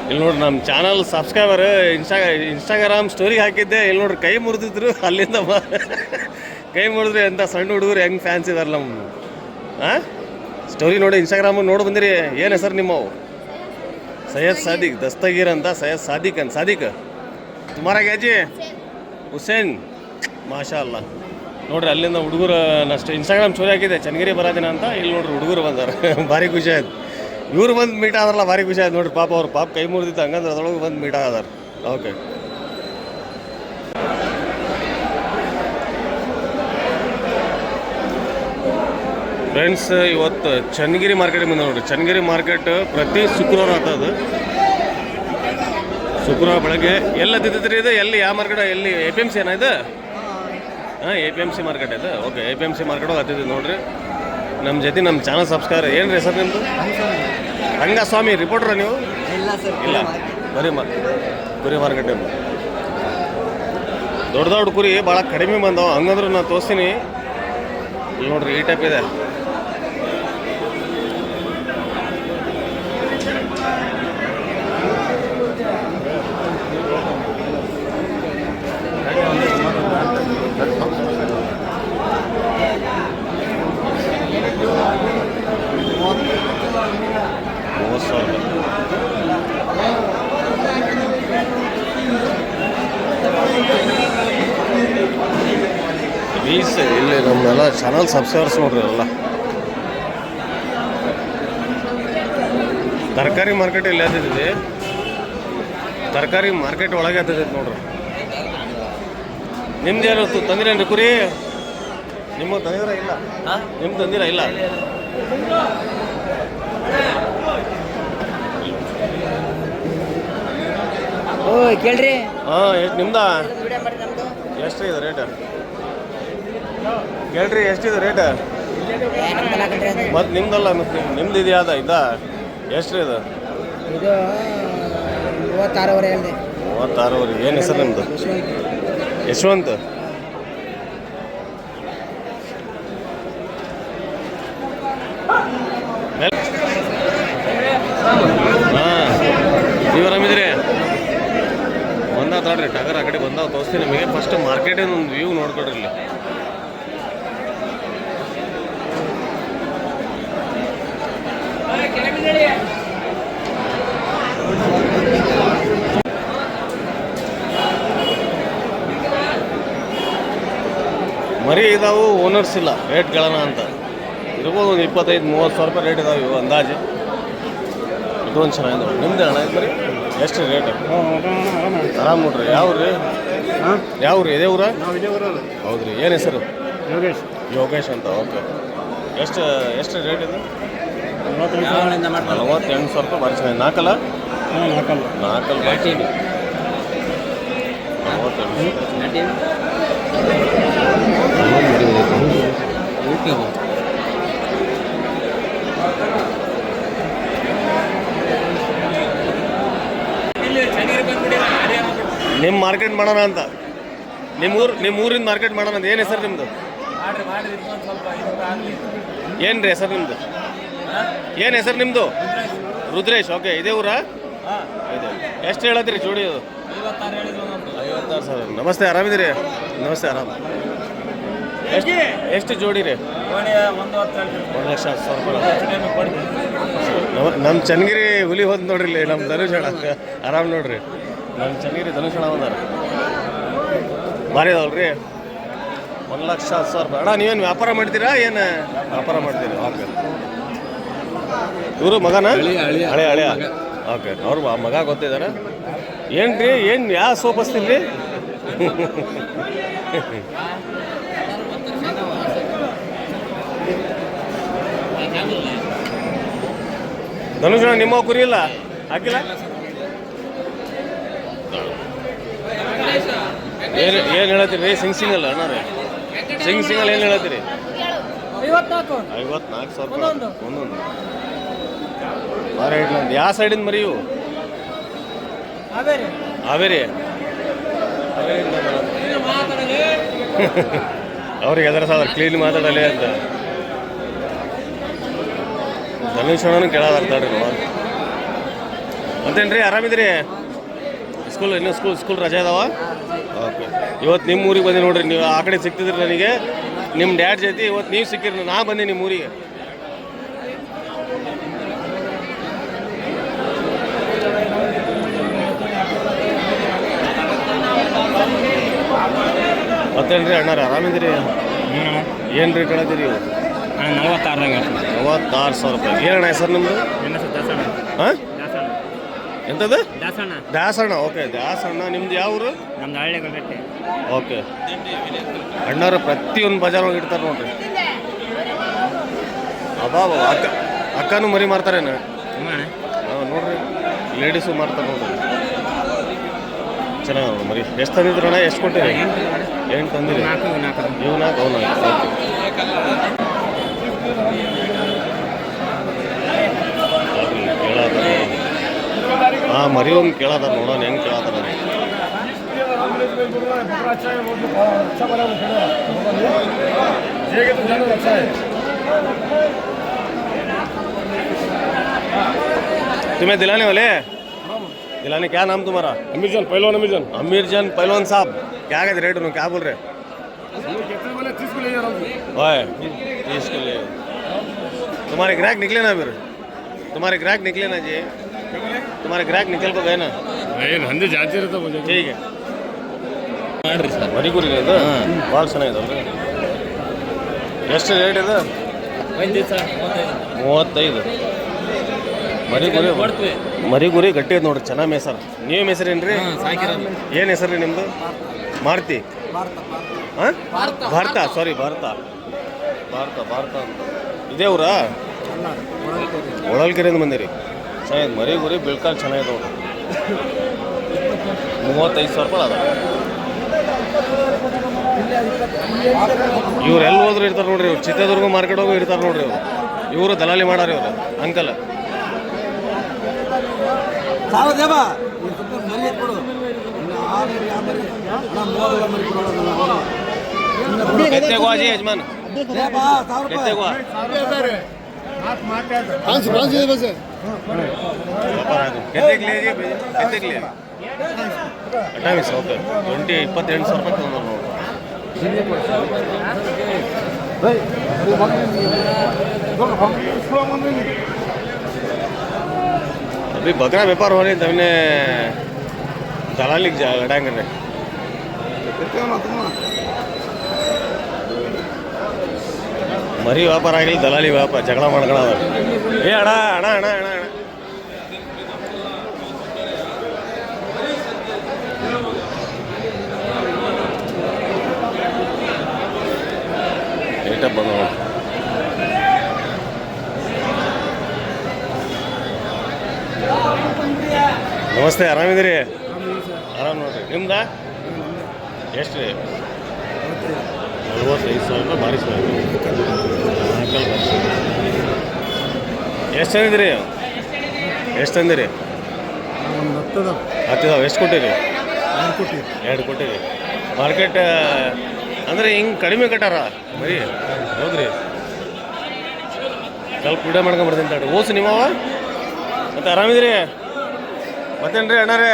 ಇಲ್ಲಿ ನೋಡ್ರಿ ನಮ್ಮ ಚಾನಲ್ ಸಬ್ಸ್ಕ್ರೈಬರ್ ಇನ್ಸ್ಟಾಗ್ರಾಮ್ ಸ್ಟೋರಿಗೆ ಹಾಕಿದ್ದೆ. ಇಲ್ಲಿ ನೋಡ್ರಿ ಕೈ ಮುರಿದಿದ್ರು ಅಲ್ಲಿಂದ ಕೈ ಮುರಿದ್ರಿ ಅಂತ ಸಣ್ಣ ಹುಡುಗರು ಹೆಂಗೆ ಫ್ಯಾನ್ಸ್ ಇದಾರೆ ನಮ್ಮ ಸ್ಟೋರಿ ನೋಡಿ ಇನ್ಸ್ಟಾಗ್ರಾಮ್ ನೋಡಿ ಬಂದಿರಿ. ಏನು ಹೆಸರು ನಿಮ್ಮವು? ಸೈಯದ್ ಸಾದಿಕ್ ದಸ್ತಗೀರ್ ಅಂತ. ಸೈಯದ್ ಸಾದಿಕ್ ಅಂತ. ಸಾದಿಕ್ ತುಮಾರ ಗ್ಯಾಜಿ ಹುಸೇನ್ ಮಾಶಾ ಅಲ್ಲ. ನೋಡ್ರಿ ಅಲ್ಲಿಂದ ಹುಡುಗರು ನಷ್ಟು ಇನ್ಸ್ಟಾಗ್ರಾಮ್ ಸ್ಟೋರಿ ಹಾಕಿದೆ ಚನ್ನಗಿರಿ ಬರೋದಿನ ಅಂತ. ಇಲ್ಲಿ ನೋಡ್ರಿ ಹುಡುಗರು ಬಂದಾರೆ ಭಾರಿ ಖುಷಿ ಆಯ್ತು. ಇವ್ರು ಬಂದು ಮೀಟ್ ಆದ್ರಲ್ಲ ಭಾರಿ ಖುಷಿ ಆಯ್ತು ನೋಡ್ರಿ. ಪಾಪ ಅವ್ರು ಕೈ ಮುರಿದಿತ್ತು ಹಂಗಂದ್ರೆ ಅದ್ರೊಳಗೆ ಬಂದು ಮೀಟ್ ಆದಾರ. ಓಕೆ ಫ್ರೆಂಡ್ಸ್, ಇವತ್ತು ಚನ್ನಗಿರಿ ಮಾರ್ಕೆಟಿಗೆ ಬಂದ ನೋಡ್ರಿ. ಚನ್ನಗಿರಿ ಮಾರ್ಕೆಟ್ ಪ್ರತಿ ಶುಕ್ರವಾರ ಆಗ್ತದೆ. ಶುಕ್ರವಾರ ಬೆಳಗ್ಗೆ ಎಲ್ಲ ತಿಂತಿದ್ರಿ ಇದು? ಎಲ್ಲಿ ಯಾವ ಮಾರ್ಕೆಟ್? ಎಲ್ಲಿ APMC ಏನಾ ಇದು? ಹಾಂ, APMC ಮಾರ್ಕೆಟ್ ಇದು. ಓಕೆ, APMC ಮಾರ್ಕೆಟ್ ಹತ್ತಿದ್ದು ನೋಡ್ರಿ. ನಮ್ಮ ಜೊತೆ ನಮ್ಮ ಚಾನಲ್ ಸಬ್ಸ್ಕ್ರೈಬರ್ ಏನು ರೀ ಸರ್ ನಿಮ್ಮದು? ರಂಗಸ್ವಾಮಿ ರಿಪೋರ್ಟ್ರ ನೀವು? ಇಲ್ಲ, ಕುರಿ ಮಾರ್ಕೆಟ್. ದೊಡ್ಡ ದೊಡ್ಡ ಕುರಿ ಭಾಳ ಕಡಿಮೆ ಬಂದವು. ಹಂಗಂದ್ರೆ ನಾನು ತೋರಿಸ್ತೀನಿ. ಇಲ್ಲಿ ನೋಡ್ರಿ ಈ ಟೈಪ್ ಇದೆ. ಇಲ್ಲಿ ನಮ್ಮೆಲ್ಲ ಚಾನಲ್ ಸಬ್ಸ್ಕ್ರೈಬರ್ಸ್ ನೋಡ್ರಿ ಎಲ್ಲ. ತರಕಾರಿ ಮಾರ್ಕೆಟ್ ಇಲ್ಲಿ ಹತ್ತಿದೆ. ತರಕಾರಿ ಮಾರ್ಕೆಟ್ ಒಳಗೆ ಹತ್ತಿದೆ ನೋಡ್ರಿ. ನಿಮ್ದು ಯಾರು ತಂದಿರೇನ್ರಿ ಕುರಿ? ನಿಮ್ಮ ತಂದಿರ ಇಲ್ಲ? ನಿಮ್ಮ ತಂದಿರ ಇಲ್ಲ? ಓ ಕೇಳ್ರಿ. ಹಾಂ, ನಿಮ್ದ ಎಷ್ಟು ಇದೆ ರೇಟ್? ಕೇಳ್ರಿ ಎಷ್ಟಿದೆ ರೇಟ್? ಮತ್ತು ನಿಮ್ದಲ್ಲ, ನಿಮ್ದು ಇದೆಯಾ? ಎಷ್ಟು ರೀ ಇದು? 36 ಹೇಳಿದೆ. 36. ಏನು ಹೆಸರು ನಿಮ್ಮದು? ಯಶವಂತ್. ಹಾಂ, ನೀವು ಆರಾಮಿದ್ದೀರಿ? ಬಂದಾವ ನೋಡ್ರಿ ಟಗರ್ ಆ ಕಡೆ ಬಂದಾವ. ತೋರಿಸ್ತೀನಿ ನಿಮಗೆ. ಫಸ್ಟ್ ಮಾರ್ಕೆಟಿನ ಒಂದು ವ್ಯೂ ನೋಡ್ಕೊಡ್ರಿ. ಇಲ್ಲಿ ಮರಿ ಇದಾವು, ಓನರ್ಸ್ ಇಲ್ಲ. ರೇಟ್ಗಳನ್ನ ಅಂತ ಇರ್ಬೋದು ಒಂದು 25-30 ಸಾವಿರ ರೂಪಾಯಿ ರೇಟ್ ಇದಾವೆ ಇವು ಅಂದಾಜು. ಇದೊಂದು ಚೆನ್ನಾಗಿದೆ. ನಿಮ್ದು ಅಣ್ಣ ಇದು ಮರಿ ಎಷ್ಟು ರೇಟ್? ಆರಾಮ್ ನೋಡ್ರಿ. ಯಾವ ರೀ? ಯಾವ ರೀ? ಇದೇ ಊರ? ಹೌದ್ರಿ. ಏನು ಹೆಸರು? ಯೋಗೇಶ್ ಅಂತ. ಓಕೆ. ಎಷ್ಟು ರೇಟ್ ಇದು? 48 ಸಾವಿರ ರೂಪಾಯಿ. ಭಾರಿ ಚೆನ್ನಾಗಿ. ನಾಲ್ಕಲ್ಲ? 4 ಬಾಕಿ. 48. ನಿಮ್ಮ ಮಾರ್ಕೆಟ್ ಮಾಡೋಣ ಅಂತ. ನಿಮ್ಮ ಊರಿಂದ ಮಾರ್ಕೆಟ್ ಮಾಡೋಣ ಅಂತ. ಏನು ಹೆಸರು ನಿಮ್ಮದು? ಏನು ರೀ ಹೆಸರು ನಿಮ್ಮದು? ಏನು ಹೆಸರು ನಿಮ್ಮದು? ರುದ್ರೇಶ್. ಓಕೆ. ಇದೇ ಊರಾ? ಇದೆ. ಎಷ್ಟು ಹೇಳತ್ತೀರಿ ಜೋಡಿ ಅದು? 56 ಸಾವಿರ. ನಮಸ್ತೆ, ಆರಾಮಿದ್ದೀರಿ? ನಮಸ್ತೆ, ಆರಾಮ. ಎಷ್ಟು ಜೋಡಿ ರೀ? 1,10,000 ನಮ್ಮ ಚನ್ನಗಿರಿ ಹುಲಿ ಹೋದ್ ನೋಡ್ರಿ. ಇಲ್ಲಿ ನಮ್ಮ ಧನುಷ್ ಅಣ್ಣ ಆರಾಮ್ ನೋಡ್ರಿ. ನಮ್ಮ ಚನ್ನಗಿರಿ ಧನುಷ್ ಅಣ್ಣ ಬಂದಾರ. ಭಾರಿ ಅದಾವಲ್ರಿ. 1,10,000 ರೂಪಾಯಿ. ಅಣ್ಣ ನೀವೇನು ವ್ಯಾಪಾರ ಮಾಡ್ತೀರಾ? ಏನು ವ್ಯಾಪಾರ ಮಾಡ್ತೀರಿ? ಓಕೆ. ಇವರು ಮಗನ? ಹಳೆಯ. ಓಕೆ. ಅವ್ರು ಮಗ ಗೊತ್ತಿದ್ದಾರೆ. ಏನು ರೀ? ಏನು ಯಾವ ಸೋಪ್ ಹಚ್ತೀನಿ ರೀ? ಧನುಷ್ ನಿಮ್ಮ ಕುರಿ ಇಲ್ಲ ಹಾಕಿಲ್ಲ? ಏನು ಹೇಳತ್ತೀರಿ ರೀ? ಸಿಂಗಲ್ ಅಣ್ಣ ರೀ? ಸಿಂಗಲ್ ಏನು ಹೇಳತ್ತೀರಿ? 54 ಸಾವಿರ ಒಂದೊಂದು. ಯಾವ ಸೈಡಿಂದ ಮರಿ ಇವು? ಹಾವೇರಿ. ಅವ್ರಿಗೆ ಅದರ ಸಾಲ ಕ್ಲೀನ್ ಮಾತಾಡಲಿ ಅಂತ. ಧನುಷ್ ಅಣ್ಣನೂ ಕೇಳೋದಾರ್ತಾಡ್ರಿ. ಮತ್ತೇನ್ರಿ ಆರಾಮಿದ್ದೀರಿ? ಸ್ಕೂಲ್ ರಜೆ ಅದಾವ? ಓಕೆ. ಇವತ್ತು ನಿಮ್ಮ ಊರಿಗೆ ಬಂದೆ ನೋಡ್ರಿ. ನೀವು ಆ ಕಡೆ ಸಿಗ್ತಿದ್ರಿ ನನಗೆ, ನಿಮ್ಮ ಡ್ಯಾಡ್ ಜೊತೆ. ಇವತ್ತು ನೀವು ಸಿಕ್ಕಿರಿ, ನಾ ಬಂದೆ ನಿಮ್ಮ ಊರಿಗೆ. ಮತ್ತೇನ್ರಿ ಅಣ್ಣಾರ ಆರಾಮಿದ್ದೀರಿ? ಏನು ರೇಟ್ ಹೇಳತ್ತೀರಿ ಇವು? 46,000 ರೂಪಾಯಿ. ಏನಣ್ಣ ಹೆಸರು ನಿಮ್ಮದು? ಹಾಂ, ಎಂಥದ್ದು? ದಾಸಣ್ಣ. ಓಕೆ, ದಾಸಣ್ಣ. ನಿಮ್ದು ಯಾವ ಊರು? ನಮ್ದು ಹಳ್ಳಿಗಟ್ಟೆ. ಓಕೆ. ಅಣ್ಣಾರು ಪ್ರತಿಯೊಂದು ಬಜಾರ್ ಒಳಗೆ ಇಡ್ತಾರೆ ನೋಡ್ರಿ. ಅಬ್ಬಾ, ಅಕ್ಕನೂ ಮರಿ ಮಾರ್ತಾರೇನು? ಹಾಂ, ನೋಡ್ರಿ, ಲೇಡೀಸು ಮಾರ್ತಾರೆ ನೋಡ್ರಿ. ಚೆನ್ನಾಗಿ ನೋಡಿ ಮರಿ. ಎಷ್ಟು ತಂದಿದ್ರಣ್ಣ? ಎಷ್ಟು ಕೊಟ್ಟಿರಿ? 8 ತಂದಿರಿ. ಇವು 4 ಅವು 4. ಕೇಳಾತಾರೆ. ಹಾಂ, ಮರಿ ಒಂದು ಕೇಳಾತಾರೆ, ನೋಡೋಣ ಹೆಂಗೆ ಕೇಳಾತಾರೆ. तुम्हें दिलाने वाले? दिलाने क्या नाम तुम्हारा? अमीर जान पहलवान। अमीर जान पहलवान साहब, क्या कहते रेट? क्या बोल रहे? 30 को ले जा रहा हूँ। ओए 30 के लिए। तुम्हारे ग्राहक निकले ना फिर? तुम्हारे ग्राहक निकले ना जी? तुम्हारे ग्राहक निकल को गए ना? नहीं, धंधे जाते रहता मुझे। ठीक है. ಮಾಡ್ರಿ ಸರ್, ಮರಿ ಗುರಿ ಇದು ಭಾಳ ಚೆನ್ನಾಗಿದಲ್ರಿ. ಎಷ್ಟು ರೇಟ್ ಇದು? 35. ಮರಿ ಗುರಿ ಗಟ್ಟಿ ಐತೆ ನೋಡ್ರಿ, ಚೆನ್ನಾಗಿ ಮೇಸರ. ನೀವು ಹೆಸರೇನ್ರಿ? ಏನು ಹೆಸರು ರೀ ನಿಮ್ಮದು? ಮಾರುತಿ? ಹಾಂ, ಭಾರತ. ಸಾರಿ, ಭಾರತ ಅಂತ. ಇದೇ ಊರಾ? ಹೊಳಲ್ಕೆರೆಯಿಂದ ಬಂದಿರಿ. ಚೆನ್ನಾಗಿದೆ ಮರಿ ಗುರಿ, ಬಿಳ್ಕಾಲ್ ಚೆನ್ನಾಗಿದೆ ನೋಡ್ರಿ. 35,000 ರೂಪಾಯಿ ಅದ. ಇವ್ರು ಎಲ್ಲಿ ಹೋದ್ರು ಇರ್ತಾರೆ ನೋಡ್ರಿ. ಇವ್ರು ಚಿತ್ರದುರ್ಗ ಮಾರ್ಕೆಟ್ ಹೋಗಿ ಇರ್ತಾರೆ ನೋಡ್ರಿ. ಇವರು ದಲಾಲಿ ಮಾಡಾರ ಇವ್ರು ಅಂಕಲ್. ಎತ್ತೆಗೋ ಯಜಮಾನ್, ಎತ್ತೆಗೋ. अट्ठाईस ओके 28,000 ರೂಪಾಯಿ ತೊಗೊಂಡು ನೋಡಿ. अभी बकरा व्यापार हो रही तमने दलाली लड़ाएंगे रे. मरी व्यापार ಆಗಿಲ್ಲ, ದಲಾಲಿ ವ್ಯಾಪಾರ ಜಗಳ ಮಾಡ್ಕೊಳ್ಳೋದು. ಏ ಅಣ್ಣ ಅಣ್ಣ ಅಣ್ಣ ಅಣ್ಣ ಅಣ್ಣ ಏಟ ಬಂದ. ನಮಸ್ತೆ, ಆರಾಮಿದ್ದೀರಿ? ಆರಾಮ್ ನೋಡ್ರಿ. ನಿಮ್ದ ಎಷ್ಟು ರೀ? 45,000 ರೂಪಾಯಿ. ಭಾರಿ ಎಷ್ಟು ತಂದಿದ್ರಿ? ಎಷ್ಟು ತಂದಿರಿ? 10 ಎಷ್ಟು ಕೊಟ್ಟಿರಿ? 2 ಕೊಟ್ಟಿರಿ. ಮಾರ್ಕೆಟ್ ಅಂದರೆ ಹಿಂಗೆ ಕಡಿಮೆ ಕಟ್ಟಾರ ಮರಿ. ಹೌದ್ರಿ, ಸ್ವಲ್ಪ ವಿಡಿಯೋ ಮಾಡ್ಕೊಂಬರ್ತೀನಿ ತಡ್ರಿ. ಓಸು ನಿಮ್ಮವ ಮತ್ತೆ ಆರಾಮಿದ್ರಿ? ಮತ್ತೇನು ರೀ ಅಣ್ಣಾರೇ?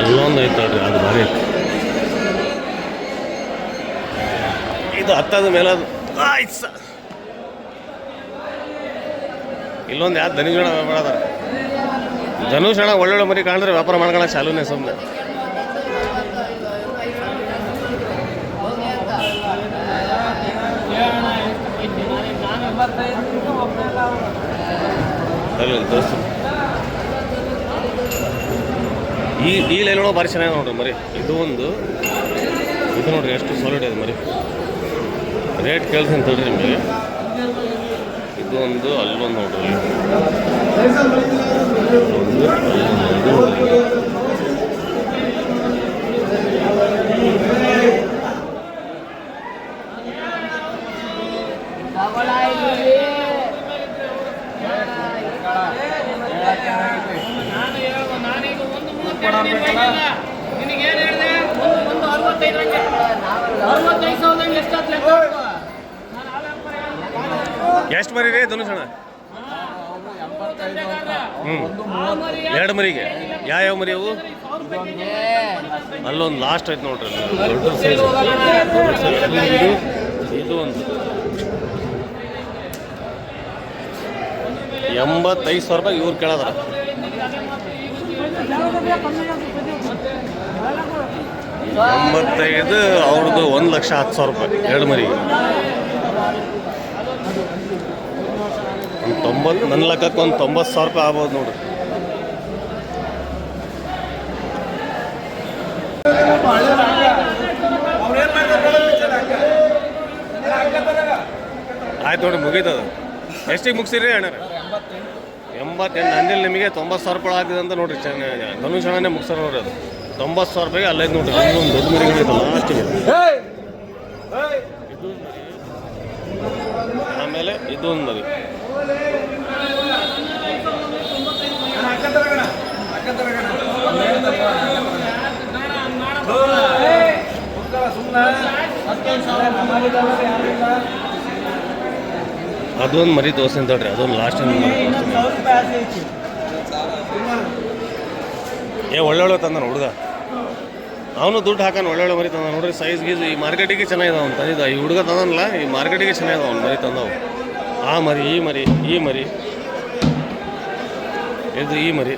ಇಲ್ಲೊಂದು ಐತೆ ನೋಡ್ರಿ, ಅದು ಭಾರಿ ಐತೆ. ಇದು 10 ಮೇಲೆ ಆಯ್ತು ಸ. ಇಲ್ಲೊಂದು ಯಾವ್ದು ಧನುಷಣ ಮಾಡೋದಾರ. ಧನುಷಣ ಒಳ್ಳೊಳ್ಳೆ ಮರಿ ಕಾಣಿದ್ರೆ ವ್ಯಾಪಾರ ಮಾಡ್ಕೊಳ್ಳೋ ಚಾಲೂನೇ ಸುಮ್ಮನೆ. ದೋಸ್ತ ಈ ಲೈನೊಳಗೆ ಭಾರಿ ಚೆನ್ನಾಗಿ ನೋಡ್ರಿ ಮರಿ. ಇದು ನೋಡ್ರಿ ಎಷ್ಟು ಸಾಲಿಡ್ ಇದೆ ಮರಿ. ರೇಟ್ ಕೇಳ್ತೀನಿ ತಡ್ರಿ ನಿಮಗೆ. ಇದು ಒಂದು, ಅಲ್ಲೊಂದು ನೋಡ್ರಿ, ಎಷ್ಟು ಮರಿ ರೀ ಧನುಷಣ? ಹ್ಞೂ 2 ಮರಿಗೆ ಯಾವ ಮರಿ ಅವು? ಅಲ್ಲೊಂದು ಲಾಸ್ಟ್ ಐತೆ ನೋಡ್ರಿ, ದೊಡ್ಡ ಸೈಜ್. ಇದು ಒಂದು 85,000 ರೂಪಾಯಿ ಇವ್ರು ಕೇಳೋದ್ರ. 85 ಅವ್ರದ್ದು 1,10,000 ರೂಪಾಯಿ 2 ಮರಿಗೆ. 90 ನನ್ನ ಲೆಕ್ಕಕ್ಕೆ ಒಂದು 90,000 ರೂಪಾಯಿ ಆಗ್ಬೋದು ನೋಡ್ರಿ. ಆಯ್ತು ನೋಡಿ, ಮುಗೀತದ. ಎಷ್ಟಿಗೆ ಮುಗಿಸಿರಿ ಅಣ್ಣ? 88. ಅಂದಿಲ್ಲ ನಿಮಗೆ 90,000 ರೂಪಾಯಿ ಆಗ್ತದೆ ಅಂತ ನೋಡ್ರಿ. ಧನುಷ್ ಅಣ್ಣನೇ ಮುಗಿಸ್ತಾರ ನೋಡ್ರಿ. ಅದು 90,000 ರೂಪಾಯಿಗೆ ಅಲ್ಲೈದು ನೋಡ್ರಿ. ಒಂದು ದೊಡ್ಡ ಮರಿಗಳಿದ್ದಲ್ಲ ಲಾಸ್ಟಿಗೆ. ಆಮೇಲೆ ಇದೊಂದು ಮರಿ. ಅದೊಂದು ಮರಿ ದೋಸೆ ಅಂತ ಹೇಳ್ರಿ. ಅದೊಂದು ಲಾಸ್ಟ್ ಒಳ್ಳೊಳ್ಳೆ ತಂದ ಹುಡುಗ. ಅವನು ದುಡ್ಡು ಹಾಕೋಣ, ಒಳ್ಳೊಳ್ಳೆ ಮರಿ ತಂದ ನೋಡ್ರಿ. ಸೈಜ್ ಗೀಸ್ ಈ ಮಾರ್ಕೆಟಿಗೆ ಚೆನ್ನಾಗಿದೆ ಅವ್ನು ತಂದಿದ್ದ. ಈ ಹುಡುಗ ತಂದನಲ್ಲ, ಈ ಮಾರ್ಕೆಟಿಗೆ ಚೆನ್ನಾಗಿದೆ ಅವ್ನು ಮರಿ ತಂದವು. ಆ ಮರಿ, ಈ ಮರಿ, ಈ ಮರಿ, ಇದು ಈ ಮರಿ.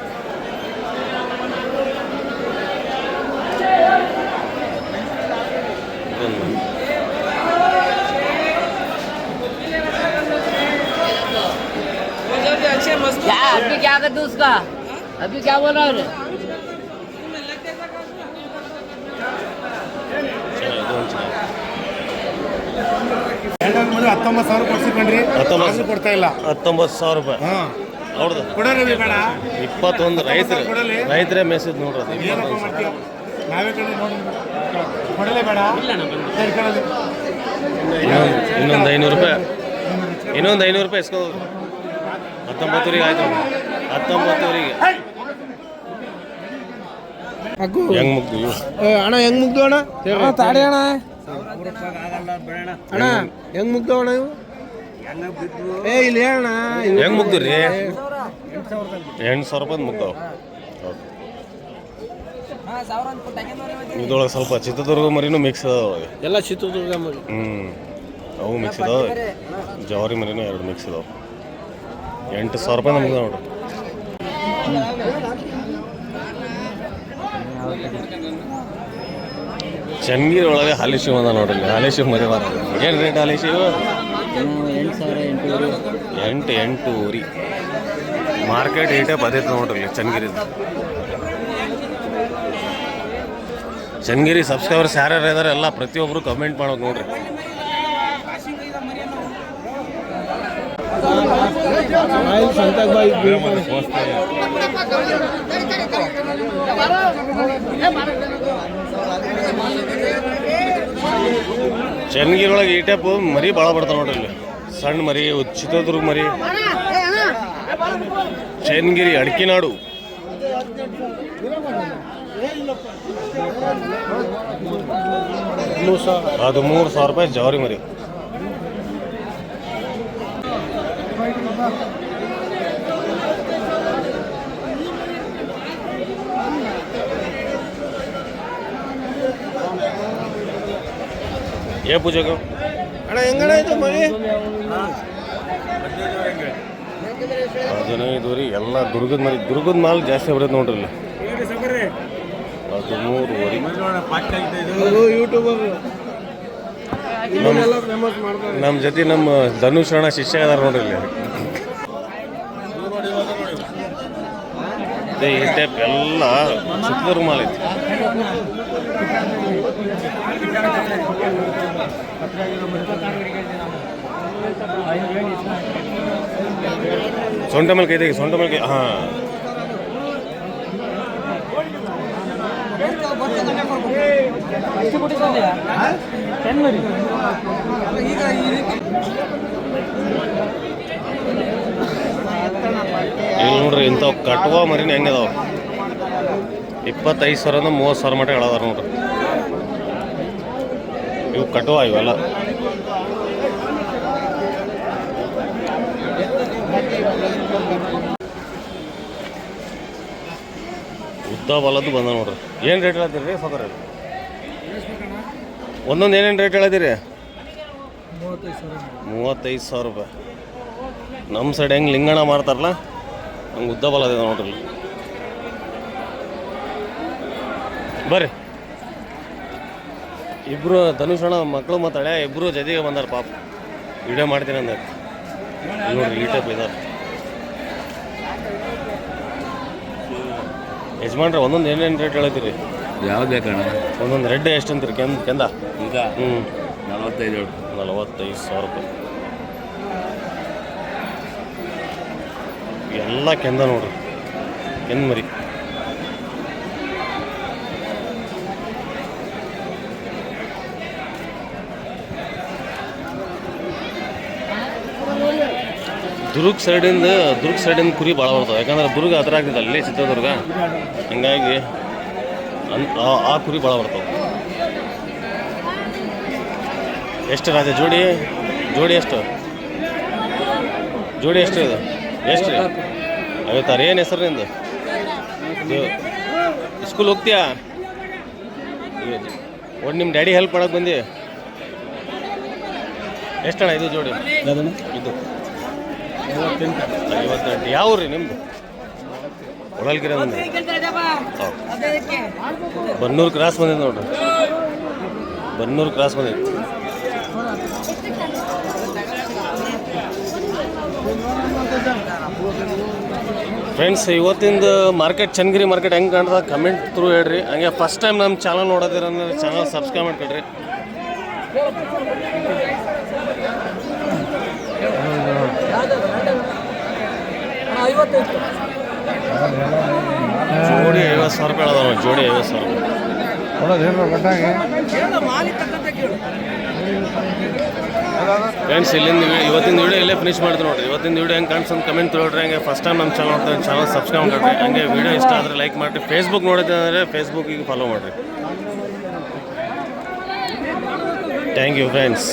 क्या अभी क्या करते उसका? अभी क्या बोल रहा है? ಮರಿ 19,000 ಕೊಡ್ಸಿಕೊಂಡ್ರಿ, 19 ಕೊಡ್ತಾ ಇಲ್ಲ. 19,000 ರೂಪಾಯಿ ಅವ್ರದ್ದು ಕೊಡೋರಿ ಬೇಡ. 21 ರೈತರೇ ಮೇಸಿದ್ ನೋಡ್ರಿ. ಅದು ಏನಪ್ಪ ಮಾಡ್ತೀಯ? ನಾವೇ ಕಡೆ ನೋಡಿ ಕೊಡಲೇ ಬೇಡ. ಇನ್ನೊಂದು 500 ರೂಪಾಯಿ, ಇನ್ನೊಂದು 500 ರೂಪಾಯಿ ಇಸ್ಕೋದು. 19ವರೆಗೆ ಆಯ್ತು. 19ವರೆಗೆ ಹೆಂಗ್ ಮುಗ್ದು ಅಣ್ಣ? ಹೆಂಗ್ ಮುಗ್ದು ಅಣ್ಣ? ತಾಡಿ ಅಣ್ಣ. ಅಣ್ಣ ಹೆಂಗ್ ಮುಗ್ದು ಅಣ್ಣ ಇವು? ಇಲ್ಲಿ ಅಣ್ಣ ಹೆಂಗ್ ಮುಗ್ದ್ರಿ? 8,000 ರೂಪಾಯಿ ಮುಗ್ದವು. ಇದ್ರೊಳಗೆ ಸ್ವಲ್ಪ ಚಿತ್ರದುರ್ಗ ಮರಿನೂ ಮಿಕ್ಸ್ ಅದಾವ. ಎಲ್ಲ ಚಿತ್ರದುರ್ಗ ಮರಿ. ಅವು ಮಿಕ್ಸ್ ಇದಾವೆ. ಜವಾರಿ ಮರಿನೂ 2 ಮಿಕ್ಸ್ ಇದಾವೆ. 8,000 ರೂಪಾಯಿ ನಮ್ಗೆ ನೋಡ್ರಿ. ಚನ್ನಗಿರಿ ಒಳಗೆ ಹಾಲಿ ಶಿವ ಅದ ನೋಡ್ರಿ. ಹಾಲಿ ಶಿವ ಮರಿ ಬಾರ. ಏನು ರೇಟ್ ಹಾಲಿ ಶಿವ? 8,800. ಮಾರ್ಕೆಟ್ ಏಟೇ ಬದೈತೆ ನೋಡ್ರಿ ಚನ್ನಗಿರಿದು. ಚನ್ನಗಿರಿ ಸಬ್ಸ್ಕ್ರೈಬರ್ಸ್ ಯಾರ್ಯಾರು ಇದಾರೆ ಎಲ್ಲ ಪ್ರತಿಯೊಬ್ಬರು ಕಮೆಂಟ್ ಮಾಡೋದು ನೋಡ್ರಿ. ಚನ್ನಗಿರಿ ಒಳಗೆ ಈ ಟೈಪ್ ಮರಿ ಭಾಳ ಬರ್ತಾವೆ ನೋಡ್ರಿ. ಇಲ್ಲಿ ಸಣ್ಣ ಮರಿ, ಚಿತ್ರದುರ್ಗ ಮರಿ, ಚನ್ನಗಿರಿ ಅಡಕಿನಾಡು. 13,000 ರೂಪಾಯಿ ಜವಾರಿ ಮರಿ. ಏ ಪೂಜೆಗೆ ಅಣ್ಣ ಹೆಂಗಣ್ಣ ಇದು ಮರಿ? 15 ರೀ. ಎಲ್ಲ ದುರ್ಗದ ಮರಿ. ದುರ್ಗದ ಮಾಲ್ ಜಾಸ್ತಿ ಬರೋದು ನೋಡ್ರಿ ಇಲ್ಲಿ. 13,000. ಯೂಟ್ಯೂಬರ್ ನಮ್ಮ ಜೊತೆ ನಮ್ಮ ಧನುಷ್ ಅಣ್ಣ ಶಿಷ್ಯ ಅದಾರ ನೋಡ್ರಿ ಇಲ್ಲಿ. ಈ ಟೈಪ್ ಎಲ್ಲ ಚಿತ್ರದುರ್ಗ ಮಾಲ್ ಐತಿ. ಸೊಂಟ ಮೇಲೆ ಕೈ ತೆಗಿ, ಸೊಂಟ ಮೇಲೆ ಕೈ. ಹಾಂ, ಇಲ್ಲಿ ನೋಡ್ರಿ ಇಂಥವು ಕಟ್ವಾ ಮರಿನ ಹೆಂಗದಾವ. 25,000 30,000 ಮಟ್ಟ ಹೇಳೋದಾರ ನೋಡ್ರಿ. ಇವು ಕಟುವ ಇವೆಲ್ಲ. ಉದ್ದ ಬಲದ್ದು ಬಂದ ನೋಡ್ರಿ. ಏನು ರೇಟ್ ಹೇಳತ್ತೀರಿ ರೀ ಸೋದರ? ಒಂದೊಂದು ಏನೇನು ರೇಟ್ ಹೇಳತ್ತೀರಿ? 35,000 ರೂಪಾಯಿ. ನಮ್ಮ ಸೈಡ್ ಹೆಂಗೆ ಲಿಂಗಣ ಮಾಡ್ತಾರಲ್ಲ ಹಂಗೆ ಉದ್ದ ಬಲ ಇದೆ ನೋಡ್ರಿ. ಬರ್ರಿ, ಇಬ್ಬರು ಧನುಷಣ ಮಕ್ಕಳು ಮತ್ತು ಹಳೆ ಇಬ್ಬರು ಜೊತೆಗೆ ಬಂದಾರ ಪಾಪ. ವಿಡಿಯೋ ಮಾಡ್ತೀನಿ ಅಂದ ನೋಡ್ರಿ ಈ ಟೈಪ್ ಇದಾರೆ. ಯಜಮಾನ್ರೆ ಒಂದೊಂದು ಏನೇನು ರೇಟ್ ಹೇಳ್ತೀರಿ? ಯಾವ್ದು ಬೇಕಣ್ಣ? ಒಂದೊಂದು ರೆಡ್ ಎಷ್ಟು ಅಂತೀರಿ? ಕೆಂದ ಈಗ 45,000 ರೂಪಾಯಿ. ಎಲ್ಲ ಕೆಂದ ನೋಡ್ರಿ, ಕೆಂದ ಮರಿ. ದುರ್ಗ ಸೈಡಿಂದ ಕುರಿ ಭಾಳ ಬರ್ತಾವೆ. ಯಾಕಂದ್ರೆ ದುರ್ಗ ಹತ್ರ ಆಗ್ತದೆ ಅಲ್ಲಿ ಚಿತ್ರದುರ್ಗ, ಹಂಗಾಗಿ ಆ ಕುರಿ ಭಾಳ ಬರ್ತಾವೆ. ಎಷ್ಟು ರಾಜ ಜೋಡಿ ಎಷ್ಟು ಇದು? ಎಷ್ಟು ರೀ? 56. ಏನು ಹೆಸರು ನಿಂದು? ಸ್ಕೂಲ್ ಹೋಗ್ತೀಯಾ? ಒಟ್ಟು ನಿಮ್ಮ ಡ್ಯಾಡಿ ಹೆಲ್ಪ್ ಮಾಡಕ್ಕೆ ಬಂದು ಎಷ್ಟಣ್ಣ ಇದು ಜೋಡಿ? ಇದು 58. ಯಾವ ರೀ ನಿಮ್ಮದು? ಹೊಳಲ್ಕೆರೆ ಬಂದ ಬನ್ನೂರು ಕ್ರಾಸ್ ಬಂದಿದೆ ನೋಡ್ರಿ. ಬನ್ನೂರು ಕ್ರಾಸ್ ಬಂದಿದೆ. ಫ್ರೆಂಡ್ಸ್, ಇವತ್ತಿಂದ ಮಾರ್ಕೆಟ್ ಚನ್ನಗಿರಿ ಮಾರ್ಕೆಟ್ ಹೆಂಗೆ ಕಾಣ್ತದ ಕಮೆಂಟ್ ಥ್ರೂ ಹೇಳ್ರಿ. ಹಂಗೆ ಫಸ್ಟ್ ಟೈಮ್ ನಮ್ಮ ಚಾನಲ್ ನೋಡೋದಿರ ಚಾನಲ್ ಸಬ್ಸ್ಕ್ರೈಬ್ ಮಾಡ್ಕೊಳ್ರಿ. ಜೋಡಿ 50,000 ರೂಪಾಯಿ ಅದಾವ. ಜೋಡಿ 50,000 ರೂಪಾಯಿ. ಫ್ರೆಂಡ್ಸ್, ಇಲ್ಲಿಂದ ಇವತ್ತಿನ ವಿಡಿಯೋ ಇಲ್ಲೇ ಫಿನಿಶ್ ಮಾಡ್ತೀವಿ ನೋಡಿರಿ. ಇವತ್ತಿನ ವಿಡಿಯೋ ಹೆಂಗೆ ಕಾಣಿಸ್ತಂತ ಕಮೆಂಟ್ ತೊಗೊಳ್ರಿ. ಹಂಗೆ ಫಸ್ಟ್ ಟೈಮ್ ನಮ್ಮ ಚಾನಲ್ ನೋಡ್ತಾರೆ ಚಾನಲ್ ಸಬ್ಸ್ಕ್ರೈಬ್ ಮಾಡಿರಿ. ಹಂಗೆ ವಿಡಿಯೋ ಇಷ್ಟ ಆದರೆ ಲೈಕ್ ಮಾಡಿರಿ. ಫೇಸ್ಬುಕ್ ನೋಡಿದ್ರೆ ಅಂದರೆ ಫೇಸ್ಬುಕ್ಕಿಗೆ ಫಾಲೋ ಮಾಡಿರಿ. Thank you friends.